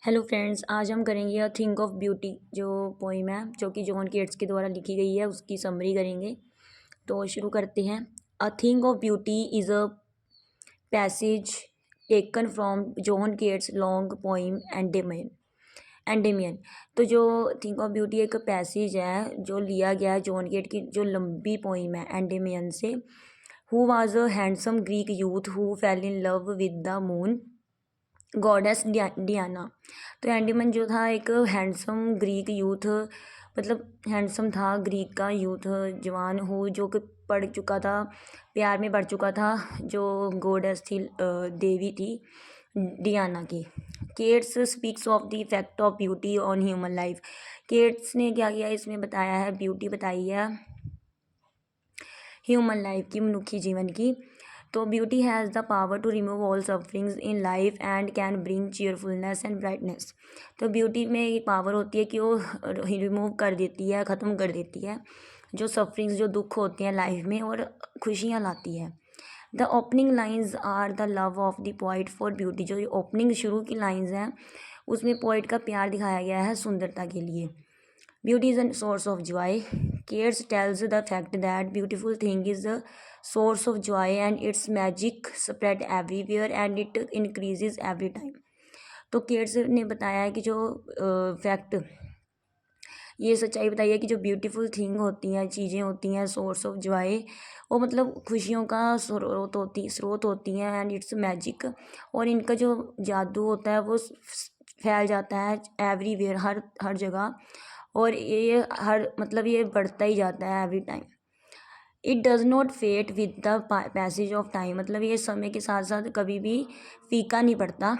Hello friends, आज हम करेंगे अ थिंक ऑफ ब्यूटी जो पोइम है जो कि जॉन केट्स के द्वारा लिखी गई है उसकी समरी करेंगे। तो शुरू करते हैं। A thing of beauty is a passage taken from John Keats long poem Endymion. तो जो थिंक ऑफ ब्यूटी एक पैसेज है जो लिया गया है जॉन केट की जो लंबी पोइम है एंडेमियन से। Who was a handsome Greek youth who fail in love with the moon goddess Diana. तो एंडीमन जो था एक हैंडसम ग्रीक यूथ, मतलब हैंडसम था ग्रीक का यूथ जवान हो जो कि पढ़ चुका था, प्यार में पड़ चुका था, जो गॉडेस थी, देवी थी डियाना की। Keats speaks of the effect of beauty on human life. Keats ने क्या किया, इसमें बताया है, ब्यूटी बताई है ह्यूमन लाइफ की, मनुष्य जीवन की। तो beauty has the power to remove all sufferings in life and can bring cheerfulness and brightness. तो ब्यूटी में ये पावर होती है कि वो रिमूव कर देती है, ख़त्म कर देती है जो सफरिंग्स, जो दुख होते हैं लाइफ में, और खुशियाँ लाती है। The opening lines are the love of the poet for beauty. जो ओपनिंग शुरू की लाइन्स हैं उसमें पोइट का प्यार दिखाया गया है सुंदरता के लिए। Beauty is a source of joy. Keats tells the fact that beautiful thing is a source of joy and its magic spread everywhere and it increases every time. तो केट्स ने बताया है कि जो फैक्ट, ये सच्चाई बताई है कि जो ब्यूटीफुल थिंग होती हैं, चीज़ें होती हैं, सोर्स ऑफ जॉय, वो मतलब खुशियों का स्रोत होती हैं, एंड इट्स मैजिक, और इनका जो जादू होता है वो फैल जाता है एवरीवेयर, हर हर जगह, और ये हर मतलब ये बढ़ता ही जाता है every time. It does not fade with the passage of time. मतलब ये समय के साथ साथ कभी भी फीका नहीं पड़ता।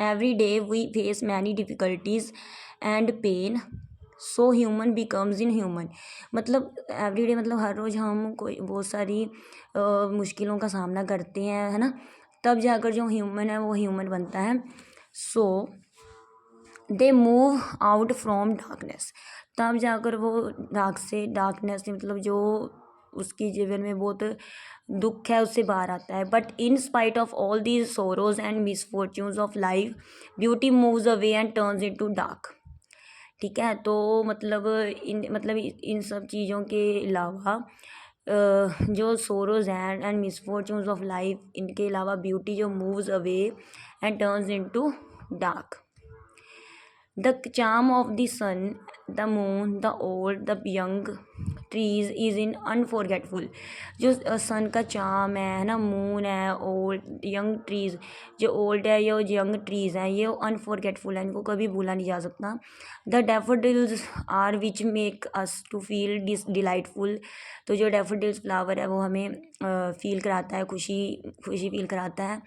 Every day we face many difficulties and pain, so human becomes inhuman. मतलब एवरी डे मतलब हर रोज़ हम कोई बहुत सारी मुश्किलों का सामना करते हैं, है ना, तब जाकर जो ह्यूमन है वो ह्यूमन बनता है। So they move out from darkness. तब जाकर वो डार्कनेस से मतलब जो उसकी जीवन में बहुत दुख है उससे बाहर आता है। But in spite of all these sorrows and misfortunes of life, beauty moves away and turns into dark. ठीक है, तो मतलब इन सब चीज़ों के अलावा जो सोरोज हैं एंड मिसफॉर्च्यून्स ऑफ लाइफ, इनके अलावा ब्यूटी जो moves away and turns into dark. The charm of the sun, the moon, the old, the young trees is in unforgettable। जो सन का चार्म है ना, मून है, ओल्ड यंग ट्रीज, जो old है ये यंग ट्रीज हैं, ये अनफॉरगेटफुल है, इनको कभी भूला नहीं जा सकता। The daffodils are which make us to feel delightful. तो जो डैफोडिल्स फ्लावर है वो हमें फील कराता है, खुशी खुशी फील कराता है।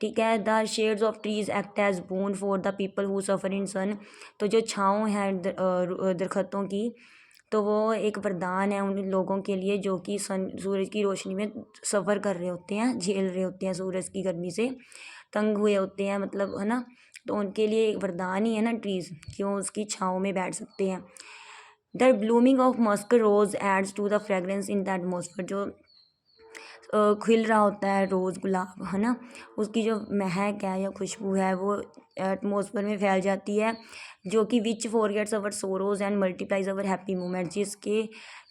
ठीक है। The shades of trees act as boon for the people who suffer in sun. तो जो छाँव है दरख्तों की, तो वो एक वरदान है उन लोगों के लिए जो कि सूरज की रोशनी में सफ़र कर रहे होते हैं, झेल रहे होते हैं, सूरज की गर्मी से तंग हुए होते हैं, मतलब, है ना। तो उनके लिए एक वरदान ही है ना ट्रीज़, क्यों उसकी छाँव में बैठ सकते हैं। The blooming of musk rose adds to the fragrance in the atmosphere. जो खिल रहा होता है रोज़ गुलाब, है ना, उसकी जो महक है या खुशबू है वो एटमॉस्फेयर में फैल जाती है, जो कि which forgets our sorrows and multiplies our happy moments. जिसके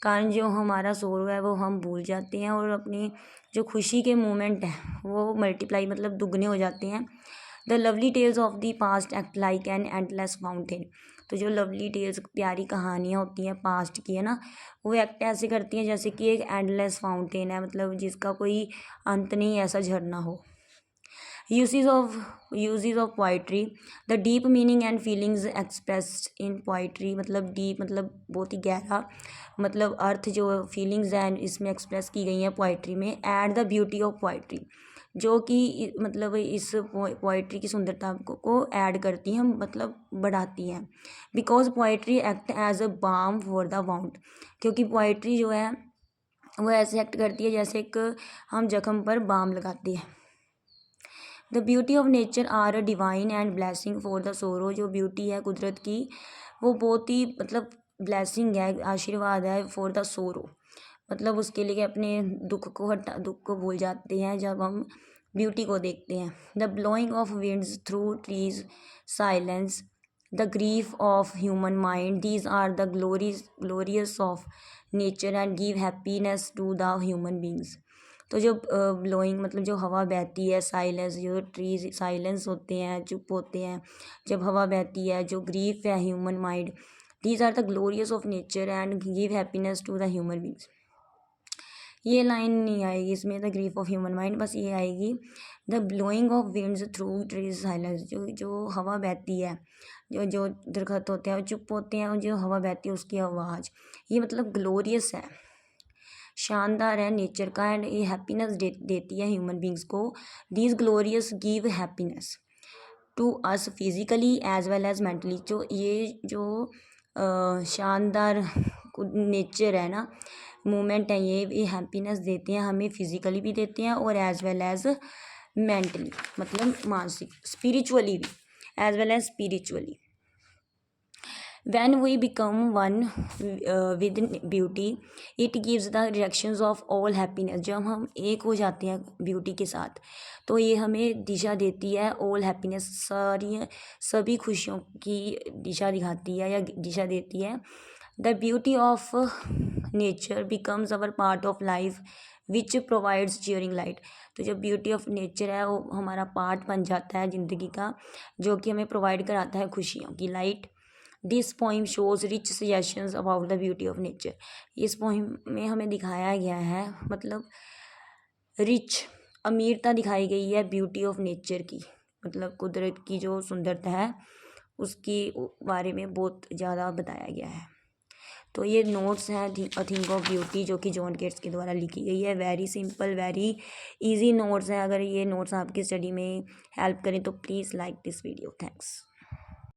कारण जो हमारा सोरो है वो हम भूल जाते हैं और अपनी जो खुशी के मोमेंट हैं वो मल्टीप्लाई मतलब दुगने हो जाते हैं। The lovely tales of the past act like an endless fountain. तो जो लवली टेल्स, प्यारी कहानियाँ होती हैं पास्ट की, है ना, वो एक्ट ऐसे करती हैं जैसे कि एक एंडलेस फाउंटेन है, मतलब जिसका कोई अंत नहीं, ऐसा झरना हो। Uses of poetry. The deep meaning and feelings expressed in poetry. मतलब डीप मतलब बहुत ही गहरा, मतलब अर्थ, जो फीलिंग्स हैं इसमें एक्सप्रेस की गई हैं पोइट्री में। Add the beauty of poetry, जो कि मतलब इस पोइट्री की सुंदरता को ऐड करती हैं, मतलब बढ़ाती हैं। Because poetry act as a balm for the wound. क्योंकि पोइट्री जो है वो ऐसे एक्ट करती है जैसे एक हम जख्म पर बाम लगाते हैं। The beauty of nature are a divine and blessing for the sorrow. जो ब्यूटी है कुदरत की वो बहुत ही मतलब ब्लेसिंग है, आशीर्वाद है फॉर द सोरो। मतलब उसके लिए अपने दुख को भूल जाते हैं जब हम ब्यूटी को देखते हैं। The blowing of winds through trees, silence the grief of human mind, these are the glorious of nature and give happiness to the human beings. तो जो ब्लोइंग मतलब जो हवा बहती है, साइलेंस जो ट्रीज साइलेंस होते हैं, चुप होते हैं जब हवा बहती है, जो ग्रीफ है human mind, these are the glorious of nature and give happiness to the human beings. ये लाइन नहीं आएगी इसमें, the grief of human mind, बस ये आएगी the blowing of winds through trees silence, जो हवा बहती है, जो दरख्त होते हैं वो चुप होते हैं, और जो हवा बहती है उसकी आवाज़, ये मतलब ग्लोरियस है, शानदार है नेचर का, एंड ये हैप्पीनेस देती है ह्यूमन बींग्स को। These glorious give happiness to us physically as well as mentally. जो ये जो शानदार नेचर है ना, मोमेंट है, ये हैप्पीनेस देते हैं हमें, फिज़िकली भी देते हैं और एज वेल एज मेंटली, मतलब मानसिक, स्पिरिचुअली भी, as well as spiritually. When we become one with beauty, it gives the directions of all happiness। जब हम एक हो जाते हैं ब्यूटी के साथ तो ये हमें दिशा देती है, all happiness सभी खुशियों की दिशा दिखाती है या दिशा देती है। The beauty of nature becomes our part of life which provides cheering light। तो जो ब्यूटी ऑफ नेचर है वो हमारा पार्ट बन जाता है ज़िंदगी का, जो कि हमें प्रोवाइड कराता है खुशियों की light. This poem shows rich suggestions about the beauty of nature. इस पोइम में हमें दिखाया गया है, मतलब रिच, अमीरता दिखाई गई है ब्यूटी ऑफ नेचर की, मतलब कुदरत की जो सुंदरता है उसके बारे में बहुत ज़्यादा बताया गया है। तो ये नोट्स हैं अ थिंक ऑफ ब्यूटी, जो कि जॉन केट्स के द्वारा लिखी गई है। Very simple, very easy notes हैं। अगर ये नोट्स आपकी स्टडी में हेल्प करें तो please like this video. Thanks.